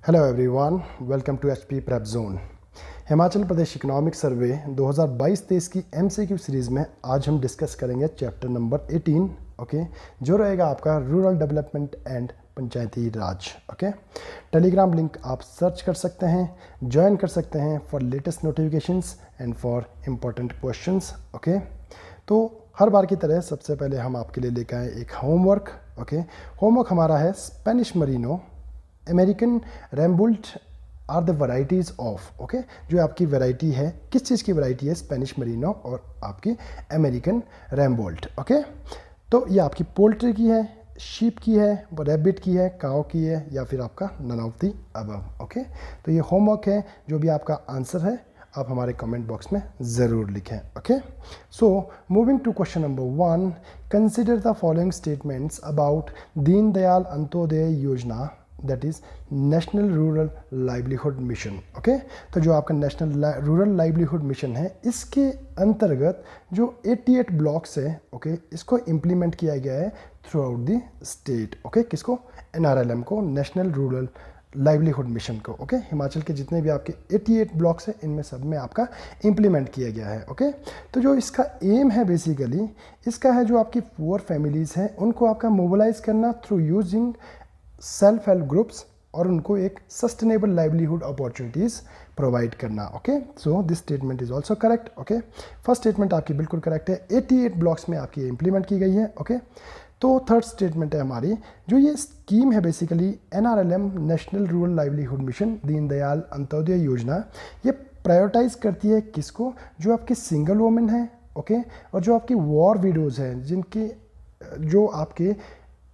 Hello everyone, welcome to HP prep zone. Himachal Pradesh economic survey 2022-23 की MCQ series में आज हम डिस्कस करेंगे चैप्टर नंबर 18, ओके, जो रहेगा आपका rural development and Panchayati Raj. Okay, Telegram link आप सर्च कर सकते हैं, ज्वाइन कर सकते हैं for latest notifications and for important questions. Okay, तो हर बार की तरह सबसे पहले हम आपके लिए लेकर आए एक होमवर्क। ओके, होमवर्क हमारा है Spanish merino American rambouillet are the varieties of. Okay, जो आपकी वैरायटी है, किस चीज़ की वैरायटी है स्पेनिश मरीनो और आपकी अमेरिकन रैम्बोल्ट। ओके, तो ये आपकी पोल्ट्री की है, शीप की है, रैबिट की है, काऊ की है, या फिर आपका none of the above. Okay, तो ये होमवर्क है, जो भी आपका आंसर है आप हमारे कमेंट बॉक्स में ज़रूर लिखें। Okay, so moving to question number 1, consider the following statements about Deen Dayal Antyodaya Yojana, that is national rural livelihood mission. Okay, तो जो आपका नेशनल रूरल लाइवलीहुड मिशन है, इसके अंतर्गत जो 88 ब्लॉक्स है, ओके, इसको इम्प्लीमेंट किया गया है through out the state. Okay, किसको? NRLM को, नेशनल रूरल लाइवलीहुड मिशन को। ओके, हिमाचल के जितने भी आपके 88 ब्लॉक्स हैं, इनमें सब में आपका इम्प्लीमेंट किया गया है। ओके, तो जो इसका एम है बेसिकली, इसका है जो आपकी पुअर फैमिलीज़ हैं उनको आपका मोबिलाइज करना through using self help groups, और उनको एक सस्टेनेबल लाइवलीहुड अपॉर्चुनिटीज़ प्रोवाइड करना। Okay, so this statement is also correct. Okay, first statement आपकी बिल्कुल करेक्ट है, 88 ब्लॉक्स में आपकी इम्प्लीमेंट की गई है। ओके, तो थर्ड स्टेटमेंट है हमारी, जो ये स्कीम है basically NRLM national rural livelihood mission Deendayal Antyodaya योजना, ये प्रायोरिटाइज करती है किसको? जो आपकी सिंगल वुमेन है, ओके, और जो आपकी वॉर विडोज़ हैं,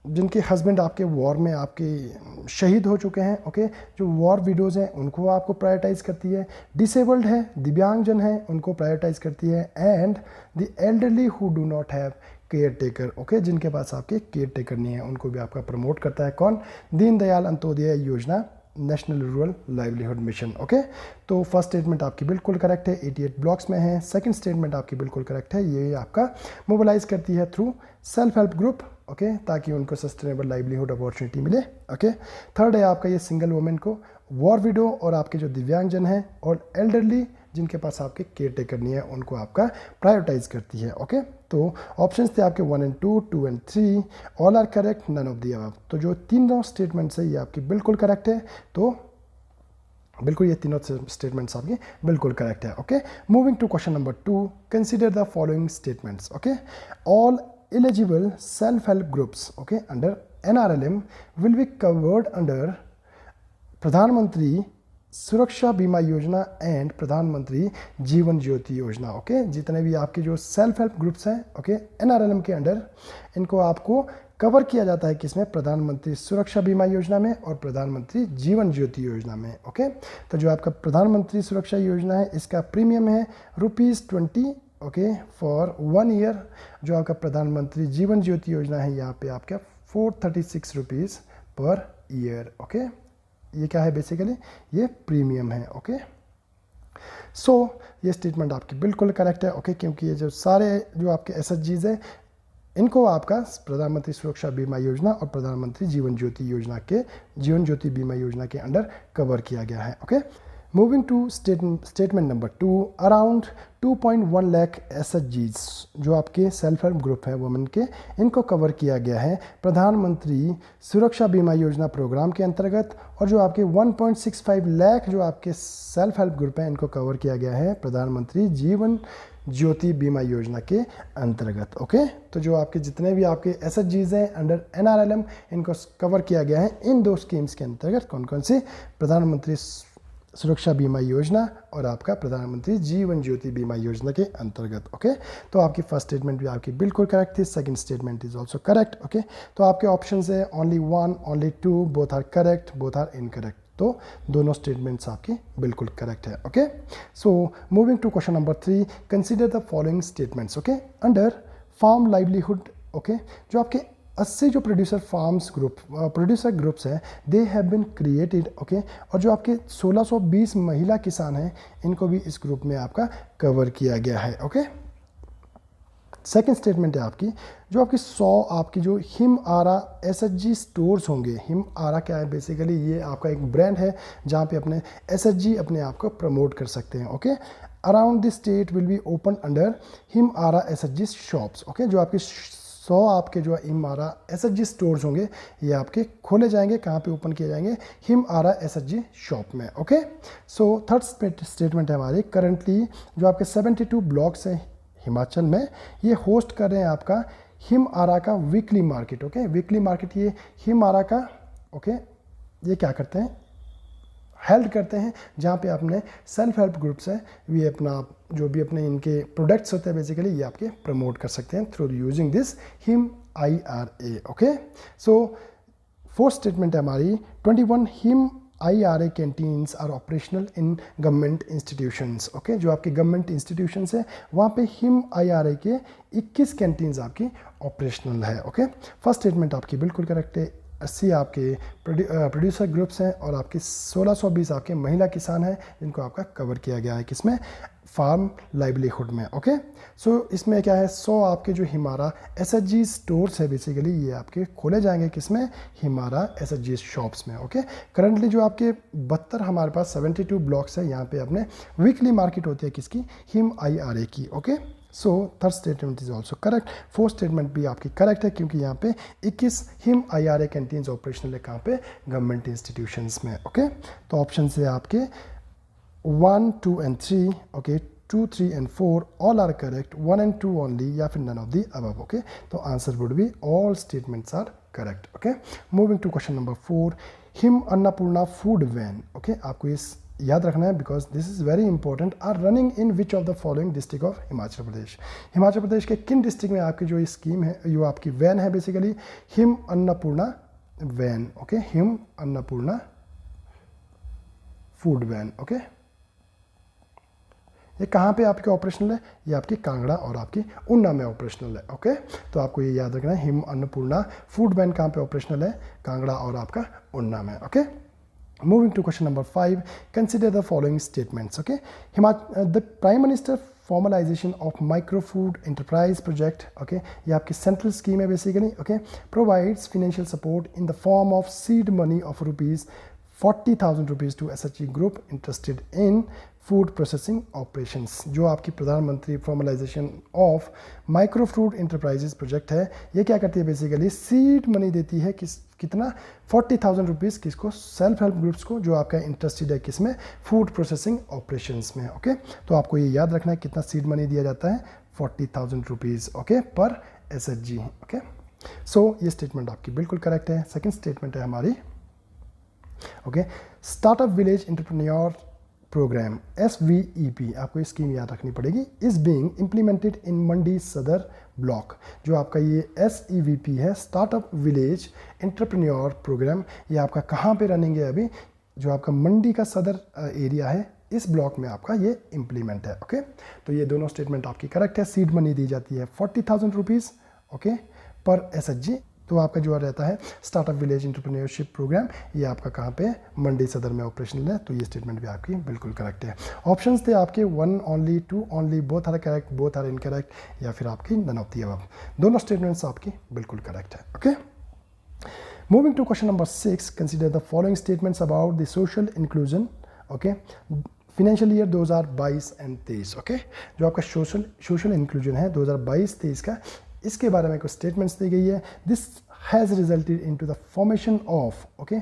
जिनके हस्बैंड आपके वॉर में आपके शहीद हो चुके हैं। ओके, जो वॉर विडोज़ हैं उनको आपको प्रायोरिटाइज़ करती है, डिसेबल्ड है, दिव्यांगजन है, उनको प्रायोरिटाइज़ करती है, and the elderly who do not have care taker. Okay, जिनके पास आपके केयर टेकर नहीं है, उनको भी आपका प्रमोट करता है कौन? दीनदयाल अंत्योदय योजना, national rural livelihood mission. Okay, तो फर्स्ट स्टेटमेंट आपकी बिल्कुल करेक्ट है, 88 ब्लॉक्स में है। सेकंड स्टेटमेंट आपकी बिल्कुल करेक्ट है, ये आपका मोबिलाइज करती है through self help group, okay, ताकि उनको सस्टेनेबल लाइवलीहुड अपॉर्चुनिटी मिले। ओके, थर्ड है आपका ये सिंगल वुमेन को, वॉर विडो और आपके जो दिव्यांगजन हैं और एल्डरली जिनके पास आपके केयर टेकर नहीं है, उनको आपका प्रायोरिटाइज करती है। ओके, तो ऑप्शंस थे आपके 1 and 2, 2 and 3, all are correct, none of the above. तो जो तीनों स्टेटमेंट्स है ये आपकी बिल्कुल करेक्ट है, तो बिल्कुल ये तीनों स्टेटमेंट्स आपके बिल्कुल करेक्ट है। Okay, moving to question number 2, consider the following statements. Okay, all eligible self-help groups, okay, under NRLM will be covered under प्रधानमंत्री सुरक्षा बीमा योजना एंड प्रधानमंत्री जीवन ज्योति योजना। ओके, जितने भी आपके जो सेल्फ हेल्प ग्रुप्स हैं, ओके, NRLM के अंडर, इनको आपको कवर किया जाता है किसमें? प्रधानमंत्री सुरक्षा बीमा योजना में और प्रधानमंत्री जीवन ज्योति योजना में। ओके, तो जो आपका प्रधानमंत्री सुरक्षा योजना है, इसका प्रीमियम है ₹20, ओके, फॉर 1 ईयर। जो आपका प्रधानमंत्री जीवन ज्योति योजना है, यहाँ पे आपका ₹436 पर ईयर। ओके, ये क्या है बेसिकली? ये प्रीमियम है। ओके, सो ये स्टेटमेंट आपकी बिल्कुल करेक्ट है। ओके, क्योंकि ये जो सारे जो आपके SHGs है, इनको आपका प्रधानमंत्री सुरक्षा बीमा योजना और प्रधानमंत्री जीवन ज्योति बीमा योजना के अंडर कवर किया गया है। Okay, moving to statement number 2, around 2.1 lakh SHGs जो आपके सेल्फ हेल्प ग्रुप है वुमेन के, इनको कवर किया गया है प्रधानमंत्री सुरक्षा बीमा योजना प्रोग्राम के अंतर्गत, और जो आपके 1.65 लाख जो आपके सेल्फ हेल्प ग्रुप हैं, इनको कवर किया गया है प्रधानमंत्री जीवन ज्योति बीमा योजना के अंतर्गत। ओके, तो जो आपके जितने भी आपके SHGs हैं अंडर NRLM, इनको कवर किया गया है इन दो स्कीम्स के अंतर्गत। कौन कौन सी? प्रधानमंत्री सुरक्षा बीमा योजना और आपका प्रधानमंत्री जीवन ज्योति बीमा योजना के अंतर्गत। ओके, तो आपकी फर्स्ट स्टेटमेंट भी आपकी बिल्कुल करेक्ट थी, second statement is also correct. Okay, तो आपके ऑप्शंस है only 1, only 2, both are correct, both are incorrect. तो दोनों स्टेटमेंट्स आपके बिल्कुल करेक्ट है। Okay, so moving to question number 3, consider the following statements. Okay, under farm livelihood, okay, जो आपके 80 जो प्रोड्यूसर ग्रुप्स हैं, they have been created. Okay, और जो आपके 1620 महिला किसान हैं, इनको भी इस ग्रुप में आपका कवर किया गया है। ओके, सेकंड स्टेटमेंट है आपकी, जो आपकी 100 आपकी जो हिम आरा एसएचजी स्टोर्स होंगे। हिम आरा क्या है बेसिकली, ये आपका एक ब्रांड है जहाँ पे अपने एसएचजी अपने आप को प्रमोट कर सकते हैं। Okay, around the state will be open under Him Ira SHG shops. Okay, जो आपके 100 आपके जो हिम आरा एसएचजी स्टोर्स होंगे ये आपके खोले जाएंगे, कहाँ पे ओपन किए जाएंगे, हिम आरा एसएचजी शॉप में। ओके, सो थर्ड स्टेटमेंट है हमारी, करंटली जो आपके 72 ब्लॉक्स हैं हिमाचल में, ये होस्ट कर रहे हैं आपका हिम आरा का weekly market. Okay, weekly market ये हिम आरा का, ओके, ये क्या करते हैं, हेल्प करते हैं, जहाँ पे अपने सेल्फ हेल्प ग्रुप्स है ये अपना जो भी अपने इनके प्रोडक्ट्स होते हैं बेसिकली ये आपके प्रमोट कर सकते हैं through using this Him IRA। Okay, so fourth statement है हमारी, 21 Him IRA canteens are operational in government institutions. Okay, जो आपके गवर्नमेंट इंस्टीट्यूशंस है वहाँ पे हिम IRA के 21 कैंटीन्स आपकी ऑपरेशनल है। ओके, फर्स्ट स्टेटमेंट आपकी बिल्कुल करेक्ट है। 80 आपके प्रोड्यूसर ग्रुप्स हैं और आपके 1620 आपके महिला किसान हैं जिनको आपका कवर किया गया है किसमें, फार्म लाइवलीहुड में। ओके, सो इसमें क्या है, 100 आपके जो हिमारा एसएचजी स्टोर्स है बेसिकली ये आपके खोले जाएंगे किसमें, हिमारा एसएचजी शॉप्स में। ओके, करंटली जो आपके 72 हमारे पास 72 ब्लॉक्स है यहाँ पे अपने वीकली मार्केट होती है किसकी, हिम IRA की। Okay, so third statement is also correct. Fourth statement भी आपकी करेक्ट है क्योंकि यहाँ पे 21 हिम IRA कैंटीन्स ऑपरेशनल है कहाँ पे, गवर्नमेंट इंस्टीट्यूशंस में। ओके, तो ऑप्शन से आपके 1, 2 and 3, okay, 2, 3 and 4 all are correct, 1 and 2 only या फिर none of the above. Okay, तो answer would be all statements are correct. Okay, moving to question number 4, Him Annapurna food van. Okay, आपको इस याद रखना है because this is very important, are running in which of the following district of Himachal Pradesh. Himachal Pradesh के किन district में आपकी जो स्कीम है, जो आपकी वैन है basically Him Annapurna van. Okay, Him Annapurna food van. Okay, ये कहाँ पे आपके ऑपरेशनल है, ये आपकी कांगड़ा और आपकी ऊना में ऑपरेशनल है। ओके, तो आपको ये याद रखना है हिम अन्नपूर्णा फूड वैन कहाँ पे ऑपरेशनल है, कांगड़ा और आपका ऊना में। Okay, moving to question number 5, consider the following statements. Okay, the Prime Minister formalization of micro food enterprise project, okay, ये आपकी central scheme है basically, okay, provides financial support in the form of seed money of rupees 40,000 rupees to SHG group interested in food processing operations. जो आपकी प्रधानमंत्री formalisation of micro food enterprises project है, ये क्या करती है बेसिकली, सीड मनी देती है कितना 40,000 रुपीज़ किसको, सेल्फ हेल्प ग्रुप्स को जो आपका इंटरेस्टेड है किसमें, फूड प्रोसेसिंग ऑपरेशंस में। ओके, तो आपको ये याद रखना है कितना सीड मनी दिया जाता है, 40,000 रुपीज़। ओके, पर SHG। ओके, सो ये स्टेटमेंट आपकी बिल्कुल करेक्ट है। सेकेंड स्टेटमेंट है हमारी, okay, startup village entrepreneur programme SVEP, आपको स्कीम याद रखनी पड़ेगी, is being implemented in Mandi Sadar block. जो आपका ये SEVP है, स्टार्टअप विलेज एंटरप्रेन्योर प्रोग्राम, ये आपका कहाँ पे रनिंग है अभी, जो आपका मंडी का सदर एरिया है इस ब्लॉक में आपका ये इम्प्लीमेंट है। ओके, तो ये दोनों स्टेटमेंट आपकी करेक्ट है। सीड मनी दी जाती है 40,000 रुपीज़, ओके, पर SHG। तो आपका जो रहता है स्टार्टअप विलेज एंटरप्रेन्योरशिप प्रोग्राम, ये आपका कहाँ पे, मंडी सदर में ऑपरेशनल है। तो ये स्टेटमेंट भी आपकी बिल्कुल करेक्ट है। ऑप्शंस थे आपके 1 only, 2 only, both are correct, both are incorrect, या फिर आपकी नन ऑफ दी अबव। दोनों स्टेटमेंट्स आपकी बिल्कुल करेक्ट है। Okay, moving to question number 6, consider the following statements about the social inclusion. Okay, financial year 2022 and 23। Okay, जो आपका social inclusion है 2022-23 का, इसके बारे में कुछ स्टेटमेंट्स दी गई है। This has resulted into the formation of, okay,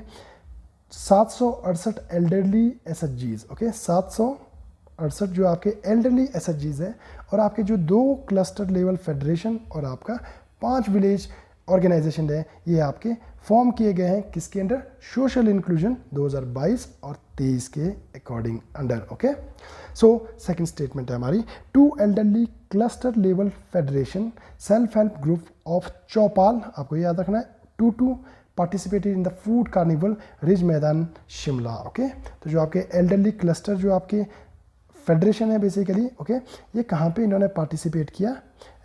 768 elderly SHGs। Okay, 768 जो आपके एल्डरली SHGs है, और आपके जो 2 क्लस्टर लेवल फेडरेशन और आपका 5 विलेज ऑर्गेनाइजेशन है, ये आपके फॉर्म किए गए हैं किसके अंडर, सोशल इंक्लूजन 2022 और 23 के according under. Okay, so second statement है हमारी, 2 elderly cluster level federation self help group of Chaupal, आपको याद रखना है, 2 participated in the food carnival ridge Maidan Shimla. Okay, तो जो आपके एल्डरली क्लस्टर जो आपके फेडरेशन है बेसिकली, ओके, ये कहाँ पे इन्होंने पार्टिसिपेट किया,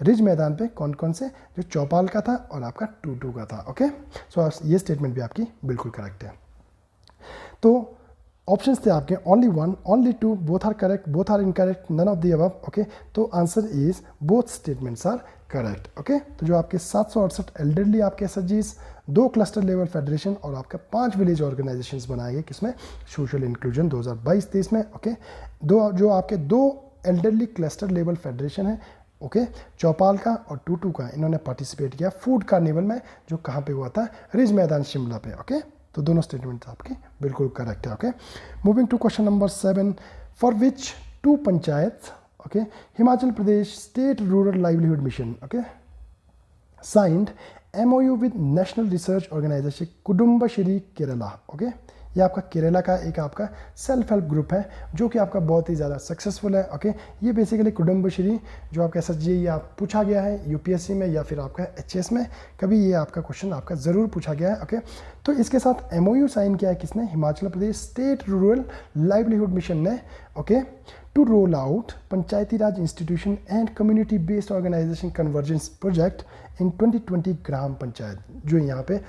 रिज मैदान पे। कौन कौन से, जो चौपाल का था और आपका 2 का था। ओके, सो ये स्टेटमेंट भी आपकी बिल्कुल करेक्ट है। तो ऑप्शंस थे आपके only 1, only 2, both are correct, both are incorrect, none of the above. Okay, तो answer is both statements are correct. Okay, तो जो आपके 768 एल्डरली आपके एसएचजीज, 2 क्लस्टर लेवल फेडरेशन और आपका 5 विलेज ऑर्गेनाइजेशंस बनाए गए किसमें, सोशल इंक्लूजन 2022-23 में। ओके, जो आपके 2 एल्डरली क्लस्टर लेवल फेडरेशन है, ओके, चौपाल का और टूटू का, इन्होंने पार्टिसिपेट किया फूड कार्निवल में, जो कहाँ पे हुआ था, रिज मैदान शिमला पे। ओके, तो दोनों स्टेटमेंट आपके बिल्कुल करेक्ट है। Okay, moving to question number 7, for which 2 panchayat, okay, Himachal Pradesh state rural livelihood mission, okay, signed MOU with national research organisation Kudumbashree Kerala. Okay, ये आपका केरला का एक आपका सेल्फ हेल्प ग्रुप है जो कि आपका बहुत ही ज़्यादा सक्सेसफुल है। ओके, ये बेसिकली कुडुम्बश्री जो आपका SSG ये आप पूछा गया है UPSC में या फिर आपका HS में, कभी ये आपका क्वेश्चन आपका ज़रूर पूछा गया है। ओके, तो इसके साथ MOU साइन किया है किसने, Himachal Pradesh state rural livelihood mission ने। Okay, to roll out panchayati raj institution and community based organisation convergence project in 2020 gram panchayat, जो यहाँ पे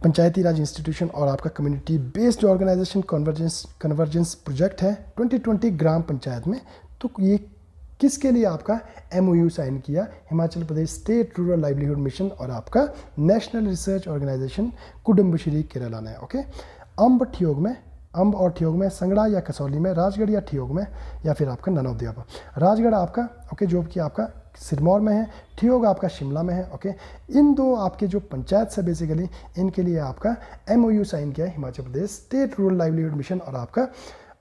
पंचायती राज इंस्टीट्यूशन और आपका community based organisation convergence project है 2020 ग्राम पंचायत में। तो ये किसके लिए आपका MOU साइन किया, Himachal Pradesh state rural livelihood mission और आपका national research organisation Kudumbashree Kerala ने। ओके, अम्ब और ठियोग में, संगड़ा या कसौली में, राजगढ़ या ठियोग में, या फिर आपका none of the above. Rajgarh आपका ओके जो कि आपका सिरमौर में है, ठियोग आपका शिमला में है। ओके, इन 2 आपके जो पंचायत से बेसिकली इनके लिए आपका MOU साइन किया है Himachal Pradesh state rural livelihood mission और आपका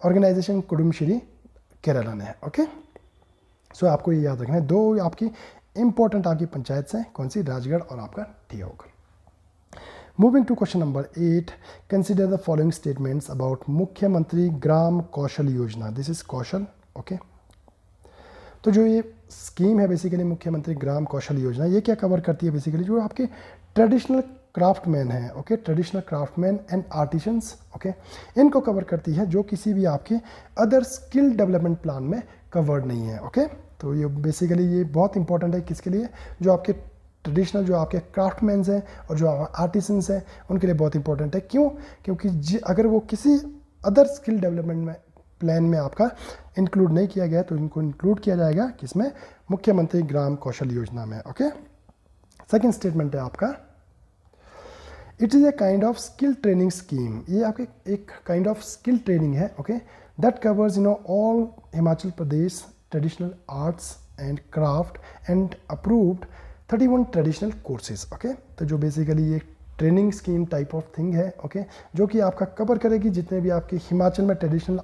ऑर्गेनाइजेशन कुडुम्बश्री केरला ने। ओके, सो आपको ये याद रखना है, 2 आपकी इंपॉर्टेंट आपकी पंचायत से, कौन सी, राजगढ़ और आपका Theog. Moving to question number 8, consider the following statements about मुख्यमंत्री ग्राम Kaushal Yojana. This is Kaushal. Okay, तो जो ये स्कीम है बेसिकली मुख्यमंत्री ग्राम कौशल योजना, ये क्या कवर करती है बेसिकली, जो आपके ट्रेडिशनल क्राफ्टमैन हैं, okay, traditional craftsman and artisans, okay, इनको कवर करती है जो किसी भी आपके अदर स्किल डेवलपमेंट प्लान में कवर्ड नहीं है। ओके, तो ये बेसिकली ये बहुत इंपॉर्टेंट है किसके लिए, जो आपके ट्रेडिशनल जो आपके क्राफ्टमैन्स हैं और जो आर्टिसंस हैं उनके लिए बहुत इंपॉर्टेंट है। क्यों, क्योंकि अगर वो किसी अदर स्किल डेवलपमेंट में प्लान में आपका इंक्लूड नहीं किया गया तो इनको इंक्लूड किया जाएगा किसमें, मुख्यमंत्री ग्राम कौशल योजना में। ओके, सेकंड स्टेटमेंट है आपका, it is a kind of skill training scheme. ये आपके एक काइंड ऑफ स्किल ट्रेनिंग है। Okay, that covers all Himachal Pradesh traditional arts and craft and approved 31 traditional courses. Okay, तो जो बेसिकली ये training scheme type of thing है। Okay, जो कि आपका कवर करेगी जितने भी आपके हिमाचल में ट्रेडिशनल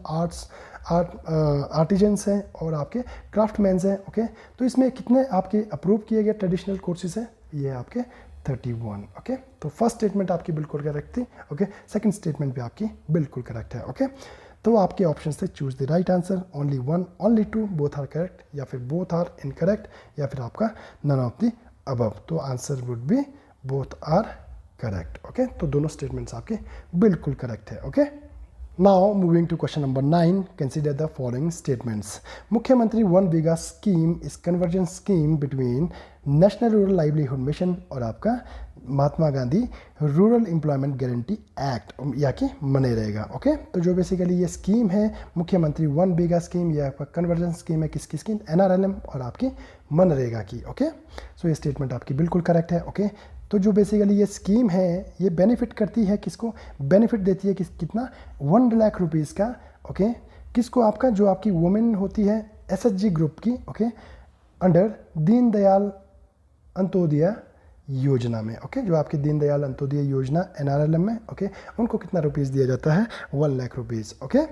आर्टिजन्स हैं और आपके क्राफ्टमैन्स हैं। ओके, तो इसमें कितने आपके अप्रूव किए गए ट्रेडिशनल कोर्सेज हैं, ये आपके 31। ओके, तो फर्स्ट स्टेटमेंट आपकी बिल्कुल करेक्ट थी। ओके, सेकंड स्टेटमेंट भी आपकी बिल्कुल करेक्ट है। ओके, तो आपके ऑप्शन थे choose the right answer, only 1, only 2, both are correct, या फिर बोथ आर इनकरेक्ट, या फिर आपका नन ऑफ द अबव। तो answer would be both are correct. Okay, तो दोनों स्टेटमेंट्स आपके बिल्कुल करेक्ट है। Okay, now moving to question number 9, consider the following statements. Mukhyamantri 1 Bigha scheme is convergence scheme between national rural livelihood mission और आपका Mahatma Gandhi rural employment guarantee act, या कि MNREGA. Okay, तो जो बेसिकली ये स्कीम है मुख्यमंत्री 1 बीघा स्कीम, ये आपका कन्वर्जेंस स्कीम है किसकी स्कीम, NRLM और आपकी मनरेगा की। ओके, सो ये स्टेटमेंट आपकी बिल्कुल करेक्ट है। ओके, तो जो बेसिकली ये स्कीम है ये बेनिफिट करती है किसको, बेनिफिट देती है कितना, 1 लाख रुपीज़ का। ओके, किसको, आपका जो आपकी वुमेन होती है SHG ग्रुप की। ओके, अंडर दीनदयाल अंत्योदय योजना में। ओके, जो आपकी दीनदयाल अंत्योदय योजना NRLM में, ओके, उनको कितना रुपीज़ दिया जाता है, 1 lakh rupees. Okay,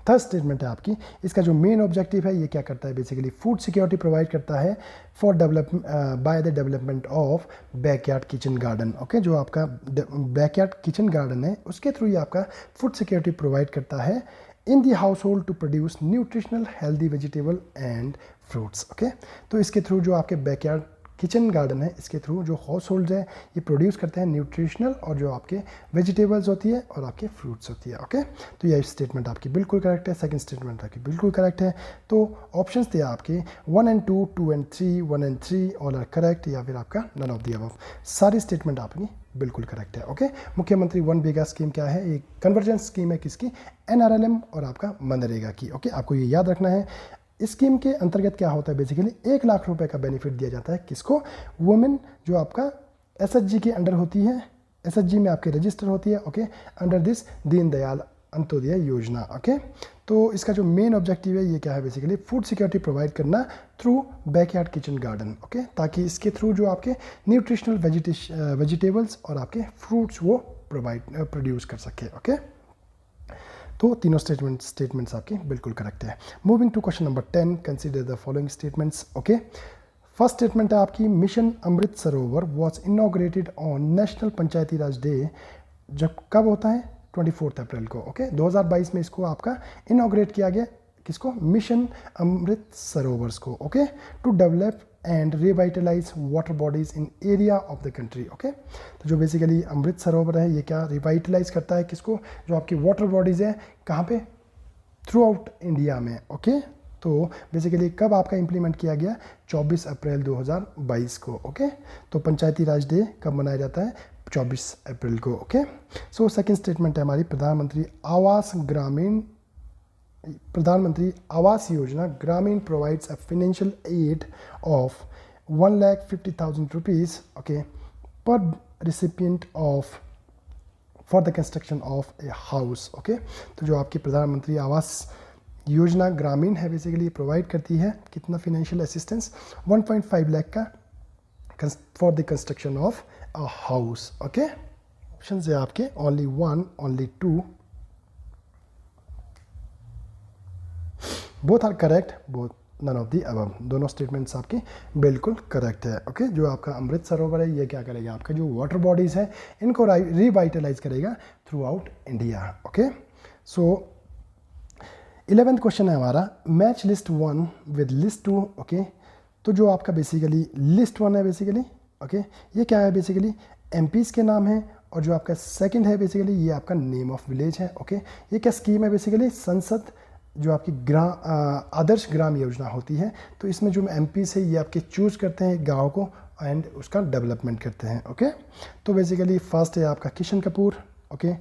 third statement है आपकी, इसका जो मेन ऑब्जेक्टिव है ये क्या करता है, बेसिकली फूड सिक्योरिटी प्रोवाइड करता है for by the development of backyard kitchen garden. Okay, जो आपका बैकयार्ड किचन गार्डन है उसके थ्रू ये आपका फूड सिक्योरिटी प्रोवाइड करता है in the household to produce nutritional healthy vegetable and fruits. Okay, तो इसके थ्रू जो आपके बैकयार्ड किचन गार्डन है इसके थ्रू जो हाउस होल्ड है ये प्रोड्यूस करते हैं न्यूट्रिशनल और जो आपके वेजिटेबल्स होती है और आपके फ्रूट्स होती है। ओके, तो ये स्टेटमेंट आपकी बिल्कुल करेक्ट है, सेकंड स्टेटमेंट आपकी बिल्कुल करेक्ट है। तो ऑप्शंस थे आपके 1 and 2, 2 and 3, 1 and 3 all are correct, या फिर आपका नन ऑफ द अबव। सारी स्टेटमेंट आपकी बिल्कुल करेक्ट है। ओके, मुख्यमंत्री वन बीघा स्कीम क्या है? एक कन्वर्जेंस स्कीम है किसकी? NRLM और आपका मनरेगा की। ओके, आपको ये याद रखना है। इस स्कीम के अंतर्गत क्या होता है? बेसिकली 1 लाख रुपए का बेनिफिट दिया जाता है किसको? वुमेन जो आपका SHG के अंडर होती है, SHG में आपके रजिस्टर होती है। Okay, under this Deendayal Antyodaya योजना। ओके, तो इसका जो मेन ऑब्जेक्टिव है ये क्या है? बेसिकली फूड सिक्योरिटी प्रोवाइड करना through backyard kitchen garden. Okay, ताकि इसके थ्रू जो आपके न्यूट्रिशनल वेजिटेबल्स और आपके फ्रूट्स वो प्रोड्यूस कर सके। ओके, तो तीनों स्टेटमेंट्स आपके बिल्कुल करेक्ट है। Moving to question number 10, consider the following statements. Okay, first statement है आपकी, mission Amrit Sarovar was inaugurated on national panchayati raj day. जब कब होता है? 24 अप्रैल को। ओके, 2022 में इसको आपका इनॉग्रेट किया गया। किसको? मिशन अमृत सरोवर्स को। Okay, to develop and revitalise water bodies in area of the country. Okay, तो जो बेसिकली अमृत सरोवर है ये क्या रिवाइटलाइज करता है? किसको? जो आपकी वाटर बॉडीज है, कहाँ पे? थ्रू आउट इंडिया में। ओके, तो बेसिकली कब आपका इम्प्लीमेंट किया गया? 24 अप्रैल 2022 को। ओके, तो पंचायती राज डे कब मनाया जाता है? 24 अप्रैल को। ओके, सो सेकंड स्टेटमेंट है हमारी, प्रधानमंत्री Awas Yojana Gramin provides a financial aid of 1,50,000 rupees. Okay, पर recipient of for the construction of a house. Okay, तो जो आपकी प्रधानमंत्री आवास योजना ग्रामीण है बेसिकली प्रोवाइड करती है कितना फाइनेंशियल असिस्टेंस? 1.5 लाख का for the construction of a house. Okay, option है आपके only 1, only 2, both are correct, both none of the above. दोनों स्टेटमेंट्स आपके बिल्कुल करेक्ट है। ओके, जो आपका अमृत सरोवर है ये क्या करेगा? आपका जो वाटर बॉडीज़ है इनको रिवाइटलाइज करेगा थ्रू आउट इंडिया। ओके, सो 11th क्वेश्चन है हमारा, match list 1 with list 2। Okay, तो जो आपका बेसिकली लिस्ट 1 है बेसिकली, ओके, ये क्या है? बेसिकली MPs के नाम है, और जो आपका सेकंड है बेसिकली ये आपका नेम ऑफ विलेज है। ओके, ये क्या स्कीम है? बेसिकली संसद जो आपकी आदर्श ग्राम योजना होती है, तो इसमें जो MPs है ये आपके चूज करते हैं गाँव को एंड उसका डेवलपमेंट करते हैं। ओके, तो बेसिकली फर्स्ट है आपका किशन कपूर। ओके,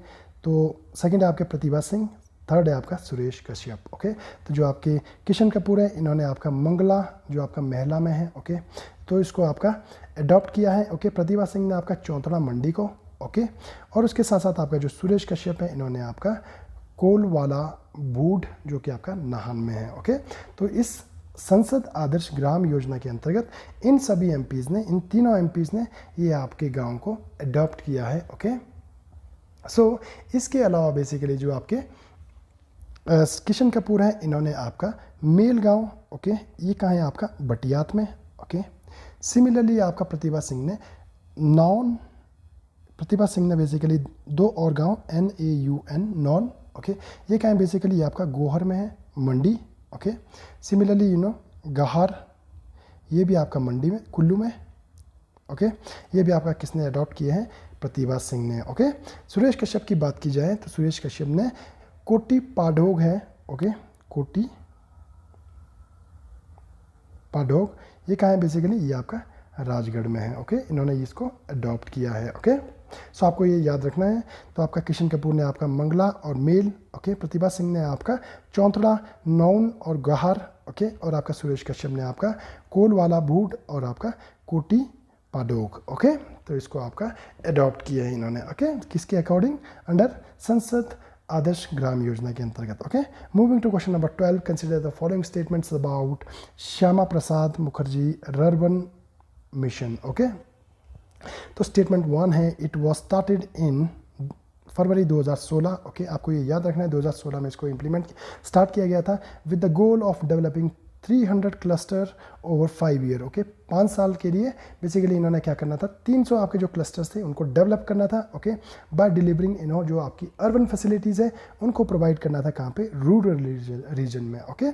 तो सेकंड है आपके प्रतिभा सिंह, थर्ड है आपका सुरेश कश्यप। ओके, तो जो आपके किशन कपूर है इन्होंने आपका मंगला जो आपका महिला में है। ओके, तो इसको आपका अडॉप्ट किया है। ओके, प्रतिभा सिंह ने आपका चौंतड़ा मंडी को। ओके, और उसके साथ साथ आपका जो सुरेश कश्यप है इन्होंने आपका कोलवाला बूढ़ जो कि आपका नाहन में है। ओके, तो इस संसद आदर्श ग्राम योजना के अंतर्गत इन सभी MPs ने, इन तीनों MPs ने ये आपके गांव को अडॉप्ट किया है। ओके, सो इसके अलावा बेसिकली जो आपके किशन कपूर हैं इन्होंने आपका मेल गांव, ओके, ये कहाँ है? आपका बटियात में। ओके, सिमिलरली आपका प्रतिभा सिंह ने बेसिकली 2 और गांव NAUN नॉन। ओके, ये कहाँ है? बेसिकली आपका गोहर में है, मंडी। ओके, सिमिलरली गहार, ये भी आपका मंडी में, कुल्लू में। ओके, ये भी आपका किसने अडॉप्ट किए हैं? प्रतिभा सिंह ने। ओके, सुरेश कश्यप की बात की जाए तो सुरेश कश्यप ने कोटी पाढोग है। ओके, कोटी पाढोग ये कहाँ है? बेसिकली ये आपका राजगढ़ में है। ओके, इन्होंने इसको अडॉप्ट किया है। ओके, सो आपको ये याद रखना है। तो आपका किशन कपूर ने आपका मंगला और मेल। ओके, प्रतिभा सिंह ने आपका चौंतड़ा, नौन और गहार। ओके, और आपका सुरेश कश्यप ने आपका कोलवाला बूढ़ और आपका कोटी पाढोग। ओके, तो इसको आपका अडॉप्ट किया है इन्होंने। ओके, किसके अकॉर्डिंग? अंडर संसद आदर्श ग्राम योजना के अंतर्गत। Okay, moving to question number 12, consider the following statements about Shyama Prasad Mukherjee rurban mission. Okay, तो स्टेटमेंट 1 है, it was started in February 2016। Okay, आपको ये याद रखना है 2016 में इसको इम्प्लीमेंट स्टार्ट किया गया था with the goal of developing 300 cluster over 5 year. Okay, 5 साल के लिए बेसिकली इन्होंने क्या करना था? 300 आपके जो क्लस्टर्स थे उनको डेवलप करना था। ओके, बाय डिलीवरिंग जो आपकी अर्बन फैसिलिटीज़ है उनको प्रोवाइड करना था कहाँ पे? रूरल रीजन में। ओके,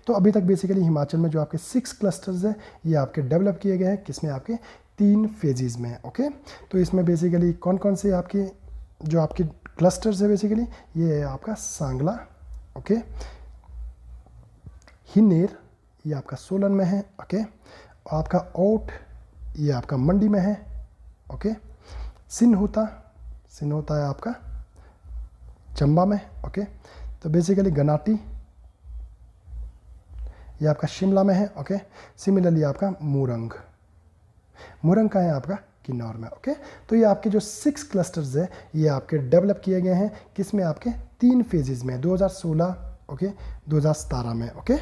तो अभी तक बेसिकली हिमाचल में जो आपके 6 क्लस्टर्स है ये आपके डेवलप किए गए हैं, किसमें? आपके 3 फेजेस में। ओके, तो इसमें बेसिकली कौन कौन से आपके जो आपके क्लस्टर्स है बेसिकली ये है आपका सांगला। ओके, हिन्नेर ये आपका सोलन में है। ओके, आपका ओट ये आपका मंडी में है। ओके, सिन होता है आपका चंबा में, ओके। तो बेसिकली गनाटी ये आपका शिमला में है, ओके। सिमिलरली आपका मूरंग का है आपका किन्नौर में, ओके। तो ये आपके जो 6 क्लस्टर्स है ये आपके डेवलप किए गए हैं किस में, आपके 3 फेजेस में, 2016, ओके, 2017 में, ओके।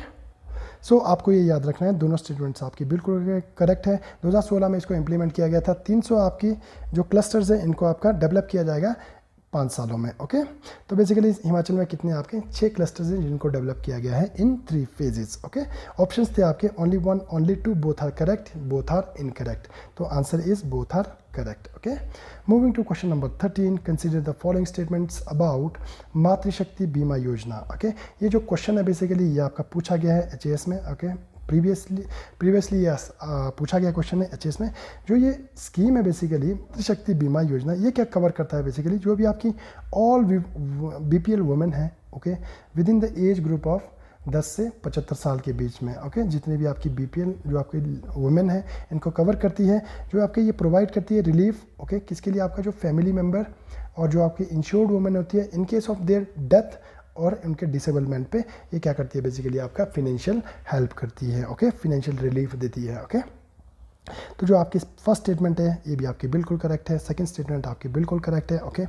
सो आपको ये याद रखना है, दोनों स्टेटमेंट्स आपकी बिल्कुल करेक्ट है। 2016 में इसको इम्प्लीमेंट किया गया था। 300 आपकी जो क्लस्टर्स है इनको आपका डेवलप किया जाएगा 5 सालों में, ओके। तो बेसिकली हिमाचल में कितने आपके 6 क्लस्टर्स हैं जिनको डेवलप किया गया है इन 3 फेजेस, ओके। ऑप्शंस थे आपके only 1, only 2, both are correct, both are incorrect. तो answer is both are correct, okay. Moving to question number 13, consider the following statements about Matrushakti Bima योजना, ओके। ये जो क्वेश्चन है बेसिकली ये आपका पूछा गया है HAS में, ओके। प्रीवियसली ये पूछा गया क्वेश्चन है HAS में। जो ये स्कीम है बेसिकली मातृशक्ति बीमा योजना, ये क्या कवर करता है बेसिकली, जो भी आपकी ऑल BPL वुमेन है, okay, with in the age group of 10 से 75 साल के बीच में, ओके। जितने भी आपकी BPL जो आपकी वुमेन है इनको कवर करती है। जो आपके ये प्रोवाइड करती है रिलीफ, ओके, किसके लिए, आपका जो फैमिली मेम्बर और जो आपकी इंश्योर्ड वुमेन होती है इन केस ऑफ देयर डेथ और उनके डिसेबलमेंट पे ये क्या करती है बेसिकली, आपका फिनेंशियल हेल्प करती है, ओके, फिनेंशियल रिलीफ देती है, ओके। तो जो आपकी फर्स्ट स्टेटमेंट है ये भी आपकी बिल्कुल करेक्ट है। सेकंड स्टेटमेंट आपकी बिल्कुल करेक्ट है, ओके।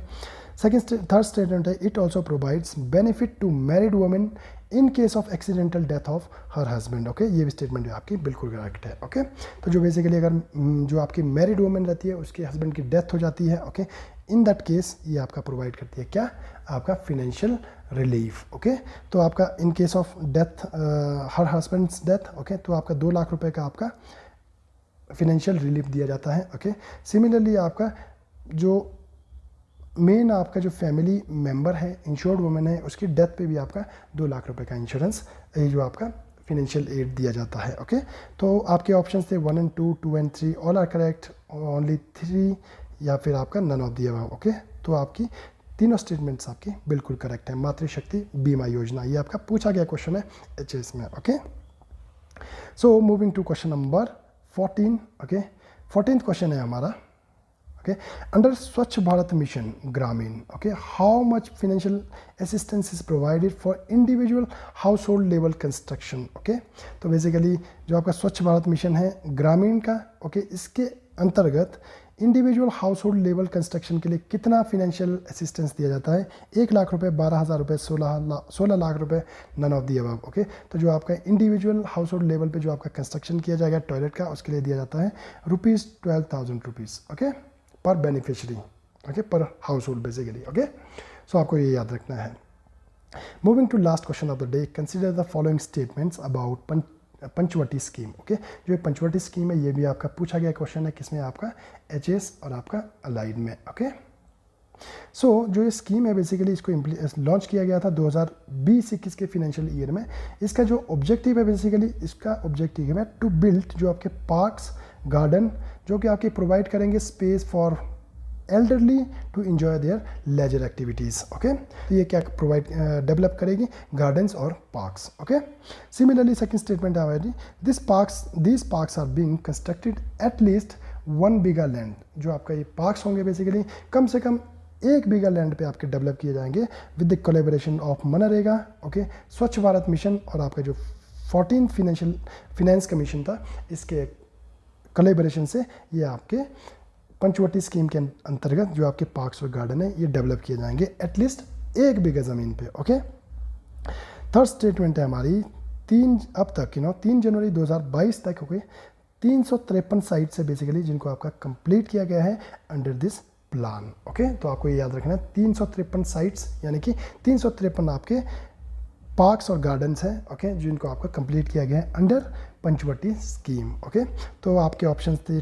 थर्ड स्टेटमेंट है it also provides benefit to married women in case of accidental death of her husband, okay. ये भी स्टेटमेंट आपकी बिल्कुल करेक्ट है, ओके। तो जो बेसिकली अगर जो आपकी मैरिड वुमेन रहती है उसके हस्बैंड की डेथ हो जाती है, ओके, इन दैट केस ये आपका प्रोवाइड करती है क्या, आपका फिनेंशियल रिलीफ, ओके। तो आपका इन case of death her husband's death, okay, तो आपका 2 लाख रुपए का आपका फिनेंशियल रिलीफ दिया जाता है, ओके। सिमिलरली आपका जो मेन आपका जो फैमिली मेंबर है इंश्योर्ड वुमेन है उसकी डेथ पे भी आपका 2 लाख रुपए का इंश्योरेंस ये जो आपका फिनेंशियल एड दिया जाता है, ओके। तो आपके ऑप्शंस थे 1 and 2, 2 and 3 all are correct, only 3 या फिर आपका none of the above, okay. तो आपकी तीनों स्टेटमेंट्स आपकी बिल्कुल करेक्ट है। मातृशक्ति बीमा योजना ये आपका पूछा गया क्वेश्चन है HAS में, okay. So moving to question number 14, okay. 14th question है हमारा, okay. Under Swachh Bharat mission Grameen, okay, how much financial assistance is provided for individual household level construction, okay. तो बेसिकली जो आपका स्वच्छ भारत मिशन है ग्रामीण का, ओके, इसके अंतर्गत individual household level construction के लिए कितना फिनेंशियल असिस्टेंस दिया जाता है, 1 लाख रुपए, 12,000 रुपए, 16 लाख रुपए, none of the above, okay. तो जो आपका इंडिविजुअल हाउस होल्ड लेवल पे जो आपका कंस्ट्रक्शन किया जाएगा टॉयलेट का उसके लिए दिया जाता है ₹12,000, okay, per beneficiary, okay, per household basically, okay. So आपको ये याद रखना है। Moving to last question of the day, consider the following statements about Panchvati scheme, okay. जो पंचवटी स्कीम है ये भी आपका पूछा गया क्वेश्चन है किसमें, आपका HAS और आपका अलाइड में, ओके। सो जो ये स्कीम है बेसिकली इसको लॉन्च किया गया था 2020-21 के फाइनेंशियल ईयर में। इसका जो ऑब्जेक्टिव है बेसिकली इसका ऑब्जेक्टिव है टू बिल्ड जो आपके पार्क्स गार्डन जो कि आपके प्रोवाइड करेंगे space for elderly to enjoy their leisure activities, okay. तो ये क्या प्रोवाइड डेवलप करेगी, गार्डन्स और parks, okay. Similarly second statement है हमारी, these parks are being constructed at least 1 bigha land. जो आपका ये पार्क्स होंगे बेसिकली कम से कम 1 बीघा लैंड पे आपके डेवलप किए जाएंगे with the collaboration of MNREGA, okay, स्वच्छ भारत मिशन और आपका जो 14th फिनेंस कमीशन था इसके कोलैबोरेशन से ये आपके पंचवटी स्कीम के अंतर्गत जो आपके पार्क्स और गार्डन है ये डेवलप किए जाएंगे एटलीस्ट 1 बीघा ज़मीन पे, ओके। थर्ड स्टेटमेंट है हमारी 3 जनवरी 2022 तक, ओके, 353 साइट्स है बेसिकली जिनको आपका कंप्लीट किया गया है अंडर दिस प्लान, ओके। तो आपको ये याद रखना है 353 साइट्स यानी कि 353 आपके पार्क्स और गार्डन्स हैं, ओके, जिनको आपका कंप्लीट किया गया है अंडर पंचवटी स्कीम, ओके। तो आपके ऑप्शंस थे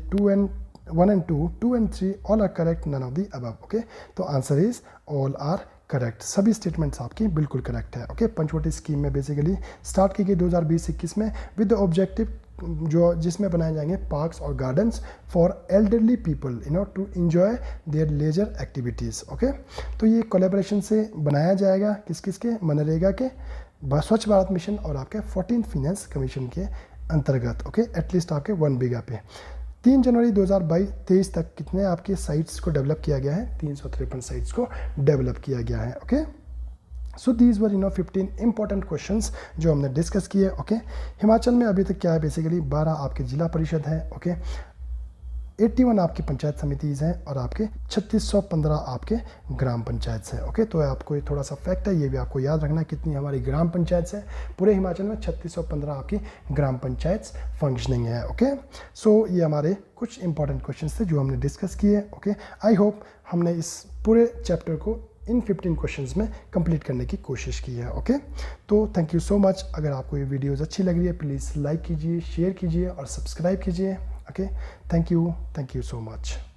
1 and 2, 2 and 3 all are correct, none of the above, okay. तो answer is all are correct, सभी स्टेटमेंट्स आपकी बिल्कुल करेक्ट है, ओके। पंचवटी स्कीम में बेसिकली स्टार्ट की गई 2020-21 में विद द ऑब्जेक्टिव जो जिसमें बनाए जाएंगे पार्क्स और gardens for elderly people to enjoy their leisure activities, okay. तो ये कोलैबोरेशन से बनाया जाएगा किस के, मनरेगा के, स्वच्छ भारत मिशन और आपके 14th फिनेंस कमीशन के अंतर्गत, ओके, एटलीस्ट आपके 1 बीघा पे। 3 जनवरी 2023 तक कितने आपके साइट्स को डेवलप किया गया है? 353 साइट्स को डेवलप किया गया है। Okay, so these were 15 important questions जो हमने डिस्कस किए। ओके, हिमाचल में अभी तक क्या है, बेसिकली 12 आपके जिला परिषद हैं। ओके, 81 आपकी पंचायत समितिज़ हैं और आपके 3615 आपके ग्राम पंचायत हैं। ओके, तो आपको ये थोड़ा सा फैक्ट है, ये भी आपको याद रखना कितनी हमारी ग्राम पंचायत है। पूरे हिमाचल में 3615 आपकी ग्राम पंचायत फंक्शनिंग है। ओके, सो ये हमारे कुछ इंपॉर्टेंट क्वेश्चंस थे जो हमने डिस्कस किए। ओके, आई होप हमने इस पूरे चैप्टर को इन 15 क्वेश्चंस में कंप्लीट करने की कोशिश की है। ओके, तो थैंक यू सो मच। अगर आपको ये वीडियोज़ अच्छी लग रही है प्लीज़ लाइक कीजिए, शेयर कीजिए और सब्सक्राइब कीजिए। Okay, thank you so much.